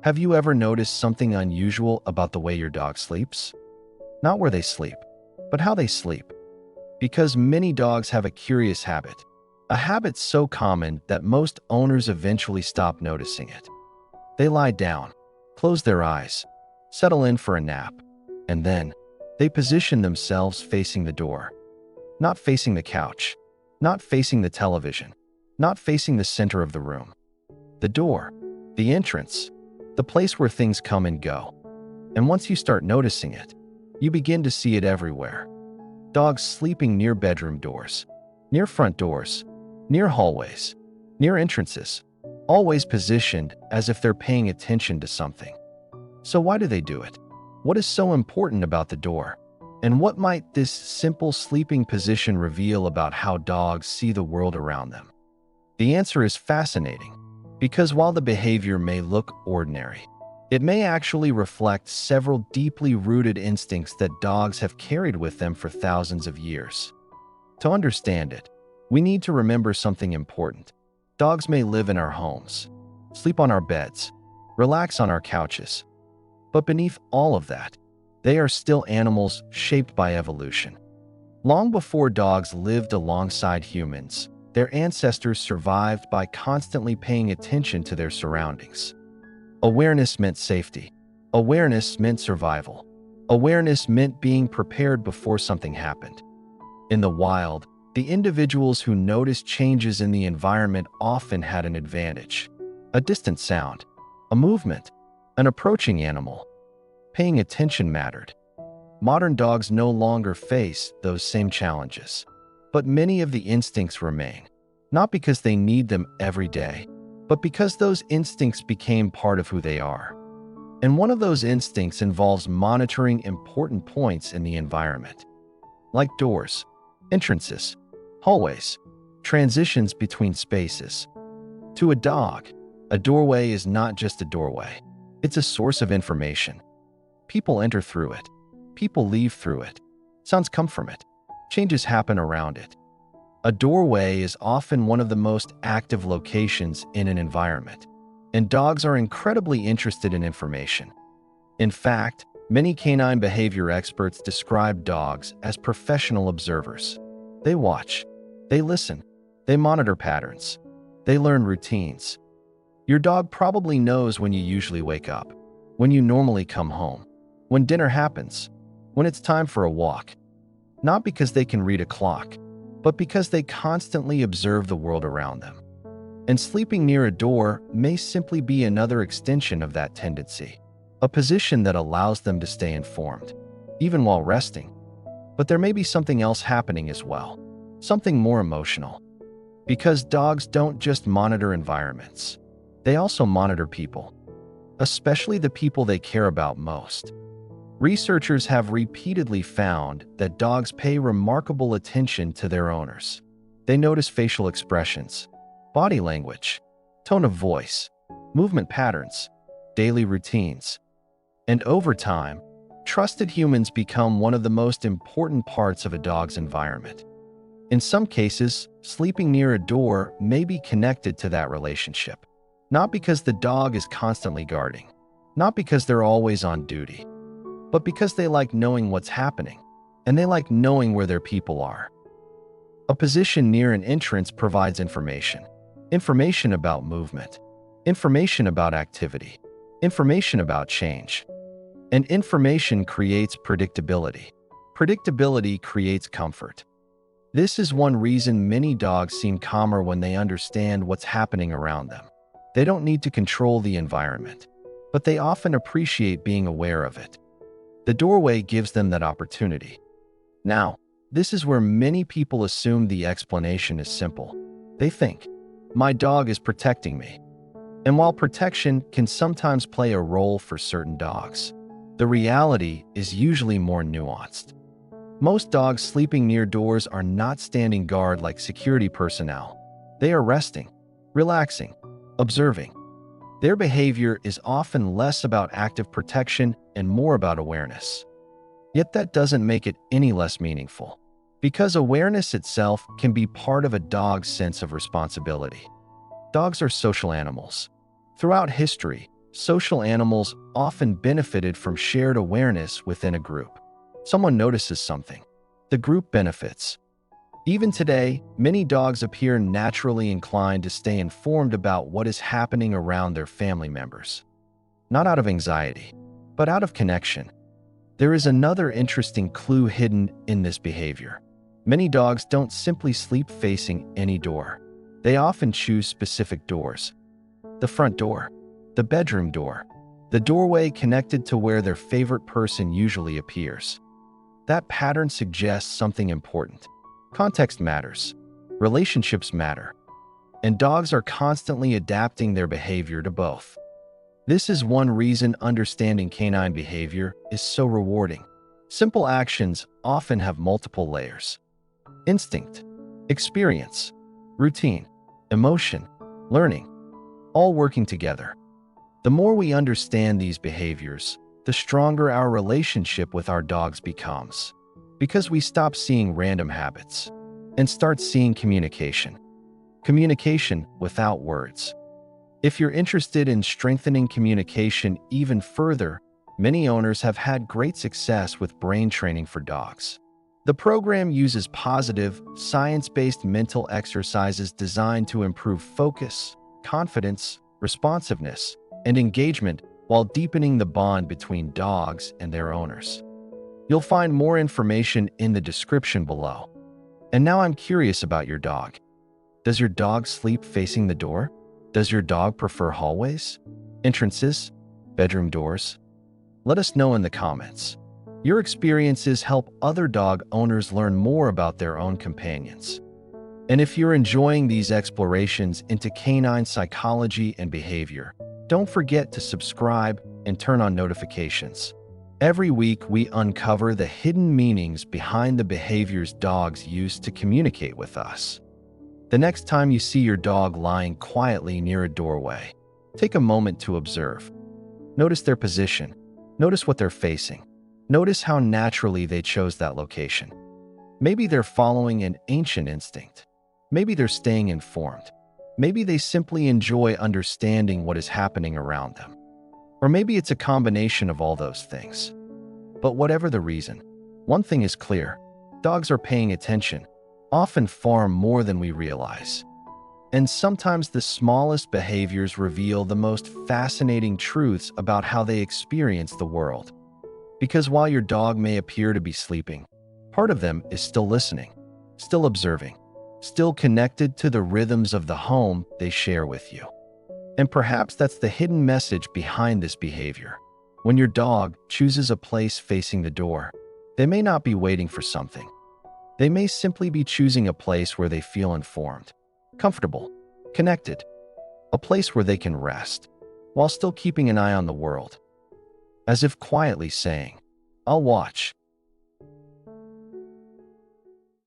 Have you ever noticed something unusual about the way your dog sleeps? Not where they sleep, but how they sleep. Because many dogs have a curious habit. A habit so common that most owners eventually stop noticing it. They lie down, close their eyes, settle in for a nap, and then they position themselves facing the door. Not facing the couch, not facing the television, not facing the center of the room. The door, the entrance, the place where things come and go. And once you start noticing it, you begin to see it everywhere. Dogs sleeping near bedroom doors, near front doors, near hallways, near entrances, always positioned as if they're paying attention to something. So why do they do it? What is so important about the door? And what might this simple sleeping position reveal about how dogs see the world around them? The answer is fascinating, because while the behavior may look ordinary, it may actually reflect several deeply rooted instincts that dogs have carried with them for thousands of years. To understand it, we need to remember something important. Dogs may live in our homes, sleep on our beds, relax on our couches. But beneath all of that, they are still animals shaped by evolution. Long before dogs lived alongside humans, their ancestors survived by constantly paying attention to their surroundings. Awareness meant safety. Awareness meant survival. Awareness meant being prepared before something happened. In the wild, the individuals who noticed changes in the environment often had an advantage. A distant sound, a movement, an approaching animal. Paying attention mattered. Modern dogs no longer face those same challenges, but many of the instincts remain, not because they need them every day, but because those instincts became part of who they are. And one of those instincts involves monitoring important points in the environment, like doors, entrances, hallways, transitions between spaces. To a dog, a doorway is not just a doorway. It's a source of information. People enter through it. People leave through it. Sounds come from it. Changes happen around it. A doorway is often one of the most active locations in an environment, and dogs are incredibly interested in information. In fact, many canine behavior experts describe dogs as professional observers. They watch, they listen, they monitor patterns, they learn routines. Your dog probably knows when you usually wake up, when you normally come home, when dinner happens, when it's time for a walk. Not because they can read a clock, but because they constantly observe the world around them. And sleeping near a door may simply be another extension of that tendency, a position that allows them to stay informed, even while resting. But there may be something else happening as well, something more emotional. Because dogs don't just monitor environments, they also monitor people, especially the people they care about most. Researchers have repeatedly found that dogs pay remarkable attention to their owners. They notice facial expressions, body language, tone of voice, movement patterns, daily routines. And over time, trusted humans become one of the most important parts of a dog's environment. In some cases, sleeping near a door may be connected to that relationship. Not because the dog is constantly guarding, not because they're always on duty, but because they like knowing what's happening, and they like knowing where their people are. A position near an entrance provides information. Information about movement, information about activity, information about change. And information creates predictability. Predictability creates comfort. This is one reason many dogs seem calmer when they understand what's happening around them. They don't need to control the environment, but they often appreciate being aware of it. The doorway gives them that opportunity. Now, this is where many people assume the explanation is simple. They think, my dog is protecting me. And while protection can sometimes play a role for certain dogs, the reality is usually more nuanced. Most dogs sleeping near doors are not standing guard like security personnel. They are resting, relaxing, observing. Their behavior is often less about active protection and more about awareness. Yet that doesn't make it any less meaningful, because awareness itself can be part of a dog's sense of responsibility. Dogs are social animals. Throughout history, social animals often benefited from shared awareness within a group. Someone notices something. The group benefits. Even today, many dogs appear naturally inclined to stay informed about what is happening around their family members. Not out of anxiety, but out of connection. There is another interesting clue hidden in this behavior. Many dogs don't simply sleep facing any door. They often choose specific doors. The front door, the bedroom door, the doorway connected to where their favorite person usually appears. That pattern suggests something important. Context matters. Relationships matter. And dogs are constantly adapting their behavior to both. This is one reason understanding canine behavior is so rewarding. Simple actions often have multiple layers. Instinct, experience, routine, emotion, learning, all working together. The more we understand these behaviors, the stronger our relationship with our dogs becomes. Because we stop seeing random habits and start seeing communication. Communication without words. If you're interested in strengthening communication even further, many owners have had great success with brain training for dogs. The program uses positive, science-based mental exercises designed to improve focus, confidence, responsiveness, and engagement while deepening the bond between dogs and their owners. You'll find more information in the description below. And now I'm curious about your dog. Does your dog sleep facing the door? Does your dog prefer hallways, entrances, bedroom doors? Let us know in the comments. Your experiences help other dog owners learn more about their own companions. And if you're enjoying these explorations into canine psychology and behavior, don't forget to subscribe and turn on notifications. Every week, we uncover the hidden meanings behind the behaviors dogs use to communicate with us. The next time you see your dog lying quietly near a doorway, take a moment to observe. Notice their position. Notice what they're facing. Notice how naturally they chose that location. Maybe they're following an ancient instinct. Maybe they're staying informed. Maybe they simply enjoy understanding what is happening around them. Or maybe it's a combination of all those things. But whatever the reason, one thing is clear. Dogs are paying attention, often far more than we realize. And sometimes the smallest behaviors reveal the most fascinating truths about how they experience the world. Because while your dog may appear to be sleeping, part of them is still listening, still observing, still connected to the rhythms of the home they share with you. And perhaps that's the hidden message behind this behavior. When your dog chooses a place facing the door, they may not be waiting for something. They may simply be choosing a place where they feel informed, comfortable, connected, a place where they can rest, while still keeping an eye on the world. As if quietly saying, "I'll watch,